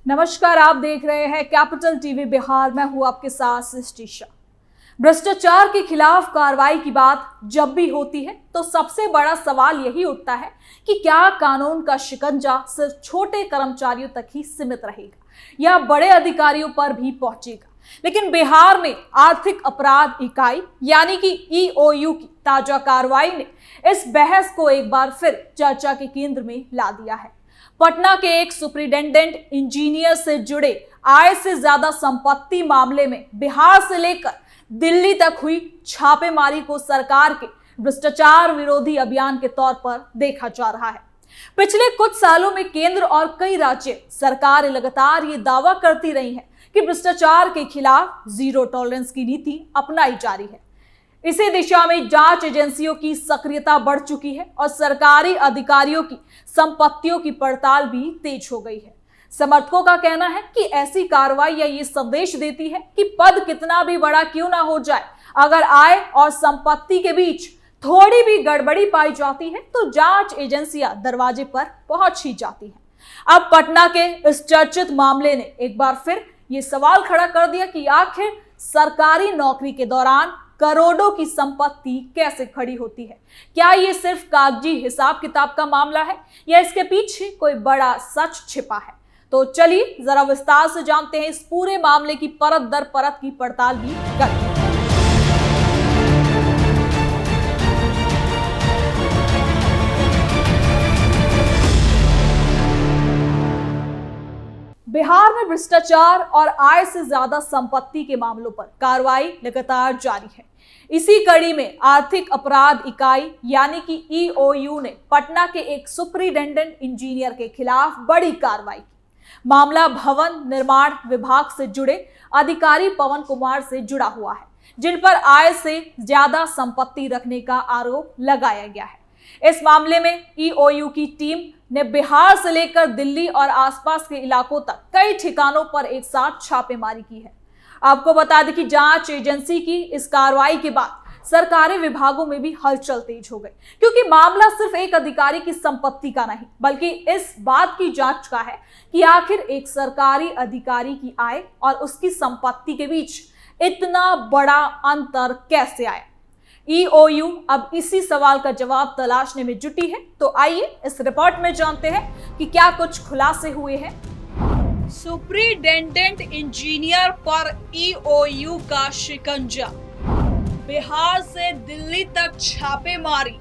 नमस्कार, आप देख रहे हैं कैपिटल टीवी बिहार। मैं हूं आपके साथ सृष्टि शाह। भ्रष्टाचार के खिलाफ कार्रवाई की बात जब भी होती है तो सबसे बड़ा सवाल यही उठता है कि क्या कानून का शिकंजा सिर्फ छोटे कर्मचारियों तक ही सीमित रहेगा या बड़े अधिकारियों पर भी पहुंचेगा। लेकिन बिहार में आर्थिक अपराध इकाई यानी कि ईओयू की ताजा कार्रवाई ने इस बहस को एक बार फिर चर्चा के केंद्र में ला दिया है। पटना के एक सुपरिटेंडेंट इंजीनियर से जुड़े आय से ज्यादा संपत्ति मामले में बिहार से लेकर दिल्ली तक हुई छापेमारी को सरकार के भ्रष्टाचार विरोधी अभियान के तौर पर देखा जा रहा है। पिछले कुछ सालों में केंद्र और कई राज्य सरकारें लगातार ये दावा करती रही हैं कि भ्रष्टाचार के खिलाफ जीरो टॉलरेंस की नीति अपनाई जा रही है। इसी दिशा में जांच एजेंसियों की सक्रियता बढ़ चुकी है और सरकारी अधिकारियों की संपत्तियों की पड़ताल भी तेज हो गई है। समर्थकों का कहना है कि ऐसी कार्रवाई ये संदेश देती है कि पद कितना भी बड़ा क्यों ना हो जाए, अगर आय और संपत्ति के बीच थोड़ी भी गड़बड़ी पाई जाती है तो जांच एजेंसियां दरवाजे पर पहुंच ही जाती हैं। अब पटना के इस चर्चित मामले ने एक बार फिर ये सवाल खड़ा कर दिया कि आखिर सरकारी नौकरी के दौरान करोड़ों की संपत्ति कैसे खड़ी होती है। क्या ये सिर्फ कागजी हिसाब किताब का मामला है या इसके पीछे कोई बड़ा सच छिपा है? तो चलिए जरा विस्तार से जानते हैं इस पूरे मामले की परत दर परत की पड़ताल भी करते हैं। बिहार में भ्रष्टाचार और आय से ज्यादा संपत्ति के मामलों पर कार्रवाई लगातार जारी है। इसी कड़ी में आर्थिक अपराध इकाई यानी कि ईओयू ने पटना के एक सुपरिटेंडेंट इंजीनियर के खिलाफ बड़ी कार्रवाई की। मामला भवन निर्माण विभाग से जुड़े अधिकारी पवन कुमार से जुड़ा हुआ है, जिन पर आय से ज्यादा संपत्ति रखने का आरोप लगाया गया है। इस मामले में ईओयू की टीम ने बिहार से लेकर दिल्ली और आसपास के इलाकों तक कई ठिकानों पर एक साथ छापेमारी की है। आपको बता दें कि जांच एजेंसी की इस कार्रवाई के बाद सरकारी विभागों में भी हलचल तेज हो गई, क्योंकि मामला सिर्फ एक अधिकारी की संपत्ति का नहीं बल्कि इस बात की जांच का है कि आखिर एक सरकारी अधिकारी की आय और उसकी संपत्ति के बीच इतना बड़ा अंतर कैसे आया। ईओयू अब इसी सवाल का जवाब तलाशने में जुटी है। तो आइए इस रिपोर्ट में जानते हैं कि क्या कुछ खुलासे हुए हैं। सुपरिटेंडेंट इंजीनियर पर ईओयू का शिकंजा, बिहार से दिल्ली तक छापेमारी,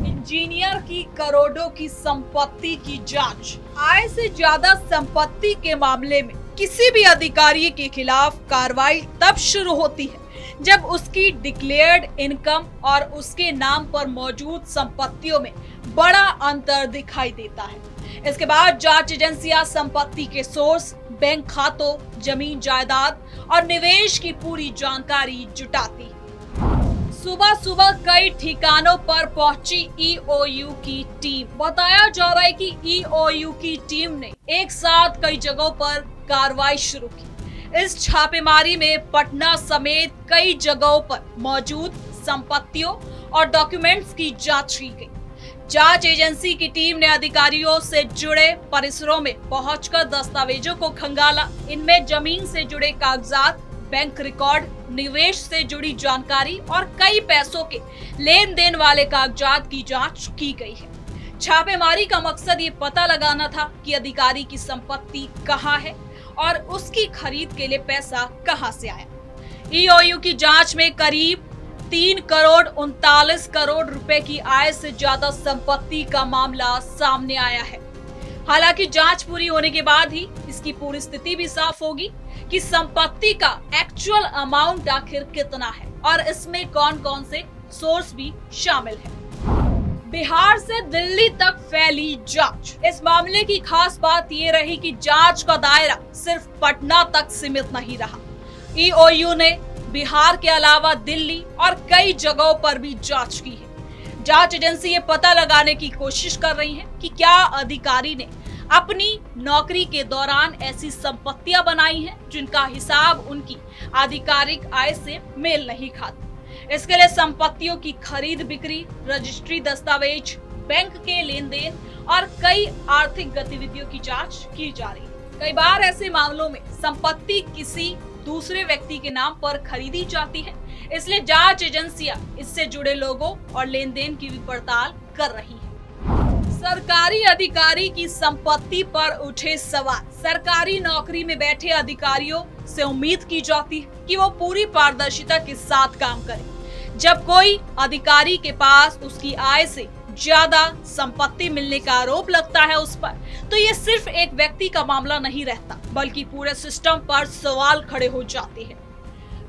इंजीनियर की करोड़ों की संपत्ति की जांच। आय से ज्यादा संपत्ति के मामले में किसी भी अधिकारी के खिलाफ कार्रवाई तब शुरू होती है जब उसकी डिक्लेयर्ड इनकम और उसके नाम पर मौजूद संपत्तियों में बड़ा अंतर दिखाई देता है। इसके बाद जांच एजेंसियां संपत्ति के सोर्स, बैंक खातों, जमीन जायदाद और निवेश की पूरी जानकारी जुटाती है। सुबह सुबह कई ठिकानों पर पहुंची ईओयू की टीम। बताया जा रहा है कि ईओयू की टीम ने एक साथ कई जगहों पर कार्रवाई शुरू की। इस छापेमारी में पटना समेत कई जगहों पर मौजूद संपत्तियों और डॉक्यूमेंट्स की जांच की गई। जांच एजेंसी की टीम ने अधिकारियों से जुड़े परिसरों में पहुंचकर दस्तावेजों को खंगाला। इनमें जमीन से जुड़े कागजात, बैंक रिकॉर्ड, निवेश से जुड़ी जानकारी और कई पैसों के लेन देन वाले कागजात की जांच की गई है। छापेमारी का मकसद ये पता लगाना था कि अधिकारी की संपत्ति कहाँ है और उसकी खरीद के लिए पैसा कहां से आया। ईओयू की जांच में करीब 3 करोड़ 39 करोड़ रुपए की आय से ज्यादा संपत्ति का मामला सामने आया है। हालांकि जांच पूरी होने के बाद ही इसकी पूरी स्थिति भी साफ होगी कि संपत्ति का एक्चुअल अमाउंट आखिर कितना है और इसमें कौन कौन से सोर्स भी शामिल है। बिहार से दिल्ली तक फैली जांच। इस मामले की खास बात ये रही कि जांच का दायरा सिर्फ पटना तक सीमित नहीं रहा। ईओयू ने बिहार के अलावा दिल्ली और कई जगहों पर भी जांच की है। जांच एजेंसी ये पता लगाने की कोशिश कर रही है कि क्या अधिकारी ने अपनी नौकरी के दौरान ऐसी संपत्तियां बनाई हैं जिनका हिसाब उनकी आधिकारिक आय से मेल नहीं खाता। इसके लिए संपत्तियों की खरीद बिक्री, रजिस्ट्री दस्तावेज, बैंक के लेन देन और कई आर्थिक गतिविधियों की जांच की जा रही है। कई बार ऐसे मामलों में संपत्ति किसी दूसरे व्यक्ति के नाम पर खरीदी जाती है, इसलिए जांच एजेंसियां इससे जुड़े लोगों और लेन देन की भी पड़ताल कर रही है। सरकारी अधिकारी की संपत्ति पर उठे सवाल। सरकारी नौकरी में बैठे अधिकारियों से उम्मीद की जाती है कि वो पूरी पारदर्शिता के साथ काम करें। जब कोई अधिकारी के पास उसकी आय से ज्यादा संपत्ति मिलने का आरोप लगता है उस पर, तो ये सिर्फ एक व्यक्ति का मामला नहीं रहता, बल्कि पूरे सिस्टम पर सवाल खड़े हो जाते हैं।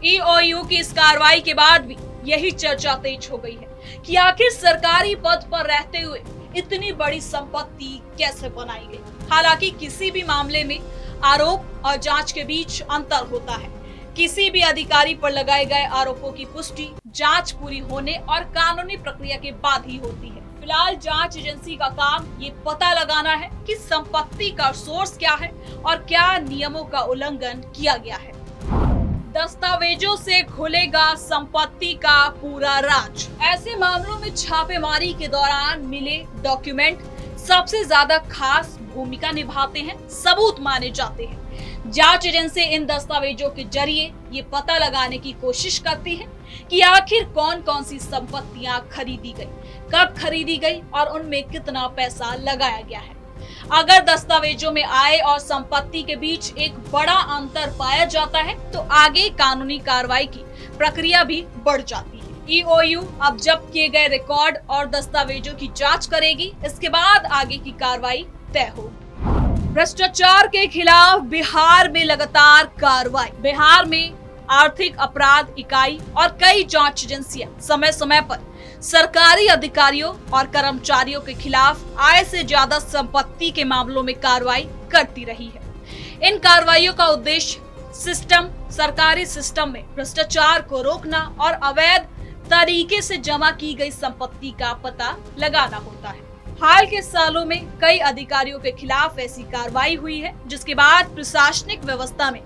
ईओयू की इस कार्रवाई के बाद भी यही चर्चा तेज हो गई है कि आखिर सरकारी पद पर रहते हुए इतनी बड़ी संपत्ति कैसे बनाई गई। हालांकि किसी भी मामले में आरोप और जांच के बीच अंतर होता है। किसी भी अधिकारी पर लगाए गए आरोपों की पुष्टि जांच पूरी होने और कानूनी प्रक्रिया के बाद ही होती है। फिलहाल जांच एजेंसी का काम ये पता लगाना है कि संपत्ति का सोर्स क्या है और क्या नियमों का उल्लंघन किया गया है। दस्तावेजों से खुलेगा संपत्ति का पूरा राज। ऐसे मामलों में छापेमारी के दौरान मिले डॉक्यूमेंट सबसे ज्यादा खास भूमिका निभाते हैं, सबूत माने जाते हैं। जांच एजेंसी इन दस्तावेजों के जरिए ये पता लगाने की कोशिश करती है कि आखिर कौन कौन सी संपत्तियां खरीदी गई, कब खरीदी गई और उनमें कितना पैसा लगाया गया है। अगर दस्तावेजों में आय और संपत्ति के बीच एक बड़ा अंतर पाया जाता है, तो आगे कानूनी कार्रवाई की प्रक्रिया भी बढ़ जाती है। ईओयू अब जब्त किए गए रिकॉर्ड और दस्तावेजों की जांच करेगी, इसके बाद आगे की कार्रवाई तय होगी। भ्रष्टाचार के खिलाफ बिहार में लगातार कार्रवाई। बिहार में आर्थिक अपराध इकाई और कई जांच एजेंसियां समय समय पर सरकारी अधिकारियों और कर्मचारियों के खिलाफ आय से ज्यादा संपत्ति के मामलों में कार्रवाई करती रही है। इन कार्रवाइयों का उद्देश्य सरकारी सिस्टम में भ्रष्टाचार को रोकना और अवैध तरीके से जमा की गई संपत्ति का पता लगाना होता है। हाल के सालों में कई अधिकारियों के खिलाफ ऐसी कार्रवाई हुई है, जिसके बाद प्रशासनिक व्यवस्था में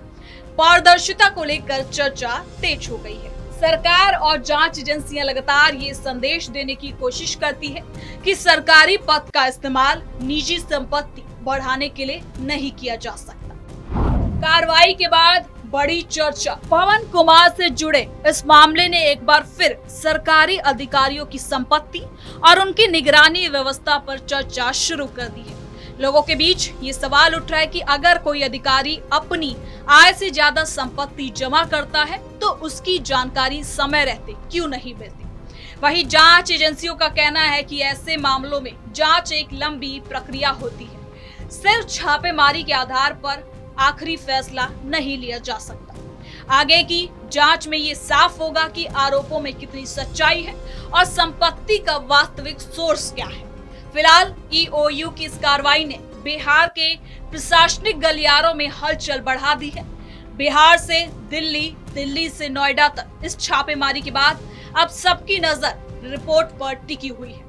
पारदर्शिता को लेकर चर्चा तेज हो गई है। सरकार और जांच एजेंसियां लगातार ये संदेश देने की कोशिश करती है कि सरकारी पद का इस्तेमाल निजी संपत्ति बढ़ाने के लिए नहीं किया जा सकता। कार्रवाई के बाद बड़ी चर्चा। पवन कुमार से जुड़े इस मामले ने एक बार फिर सरकारी अधिकारियों की संपत्ति और उनकी निगरानी व्यवस्था पर चर्चा शुरू कर दी है। लोगों के बीच ये सवाल उठ रहा है कि अगर कोई अधिकारी अपनी आय से ज्यादा संपत्ति जमा करता है, तो उसकी जानकारी समय रहते क्यों नहीं मिलती। वहीं जांच एजेंसियों का कहना है कि ऐसे मामलों में जांच एक लंबी प्रक्रिया होती है। सिर्फ छापेमारी के आधार पर आखिरी फैसला नहीं लिया जा सकता। आगे की जांच में ये साफ होगा कि आरोपों में कितनी सच्चाई है और संपत्ति का वास्तविक सोर्स क्या है। फिलहाल ईओयू की इस कार्रवाई ने बिहार के प्रशासनिक गलियारों में हलचल बढ़ा दी है। बिहार से दिल्ली, दिल्ली से नोएडा तक इस छापेमारी के बाद अब सबकी नजर रिपोर्ट पर टिकी हुई है।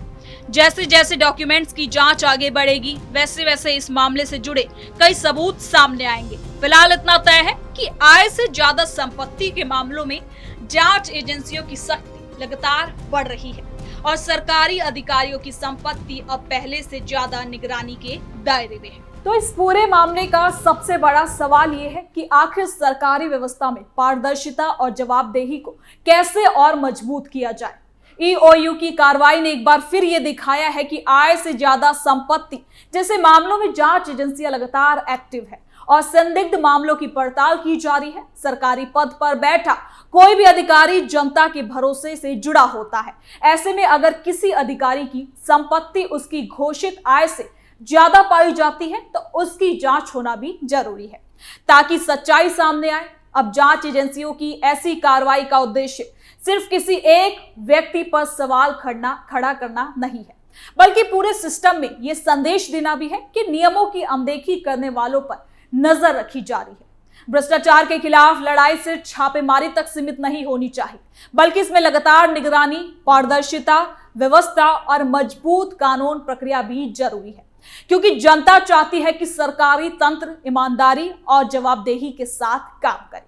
जैसे जैसे डॉक्यूमेंट्स की जांच आगे बढ़ेगी, वैसे वैसे इस मामले से जुड़े कई सबूत सामने आएंगे। फिलहाल इतना तय है कि आय से ज्यादा संपत्ति के मामलों में जांच एजेंसियों की सख्ती लगातार बढ़ रही है और सरकारी अधिकारियों की संपत्ति अब पहले से ज्यादा निगरानी के दायरे में है। तो इस पूरे मामले का सबसे बड़ा सवाल ये है कि आखिर सरकारी व्यवस्था में पारदर्शिता और जवाबदेही को कैसे और मजबूत किया जाए। ईओयू की कार्रवाई ने एक बार फिर ये दिखाया है कि आय से ज्यादा संपत्ति जैसे मामलों में जांच एजेंसियां लगातार एक्टिव है और संदिग्ध मामलों की पड़ताल की जा रही है। सरकारी पद पर बैठा कोई भी अधिकारी जनता के भरोसे से जुड़ा होता है। ऐसे में अगर किसी अधिकारी की संपत्ति उसकी घोषित आय से ज्यादा पाई जाती है, तो उसकी जांच होना भी जरूरी है ताकि सच्चाई सामने आए। अब जांच एजेंसियों की ऐसी कार्रवाई का उद्देश्य सिर्फ किसी एक व्यक्ति पर सवाल खड़ा करना नहीं है, बल्कि पूरे सिस्टम में यह संदेश देना भी है कि नियमों की अनदेखी करने वालों पर नजर रखी जा रही है। भ्रष्टाचार के खिलाफ लड़ाई सिर्फ छापेमारी तक सीमित नहीं होनी चाहिए, बल्कि इसमें लगातार निगरानी, पारदर्शिता, व्यवस्था और मजबूत कानून प्रक्रिया भी जरूरी है, क्योंकि जनता चाहती है कि सरकारी तंत्र ईमानदारी और जवाबदेही के साथ काम करे।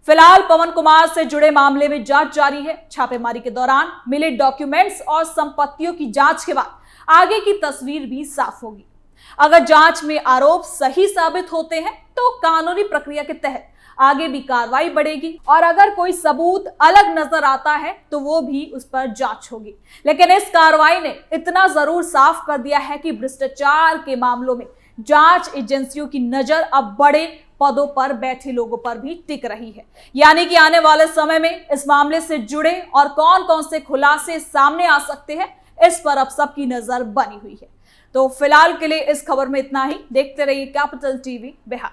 फिलहाल पवन कुमार से जुड़े मामले में जांच जारी है। छापेमारी के दौरान मिले डॉक्यूमेंट्स और संपत्तियों की जांच के बाद आगे की तस्वीर भी साफ होगी। अगर जांच में आरोप सही साबित होते हैं तो कानूनी प्रक्रिया के तहत आगे भी कार्रवाई बढ़ेगी और अगर कोई सबूत अलग नजर आता है तो वो भी उस पर जांच होगी। लेकिन इस कार्रवाई ने इतना जरूर साफ कर दिया है कि भ्रष्टाचार के मामलों में जांच एजेंसियों की नजर अब बड़े पदों पर बैठे लोगों पर भी टिक रही है। यानी कि आने वाले समय में इस मामले से जुड़े और कौन कौन से खुलासे सामने आ सकते हैं, इस पर अब सबकी नजर बनी हुई है। तो फिलहाल के लिए इस खबर में इतना ही। देखते रहिए कैपिटल टीवी बिहार।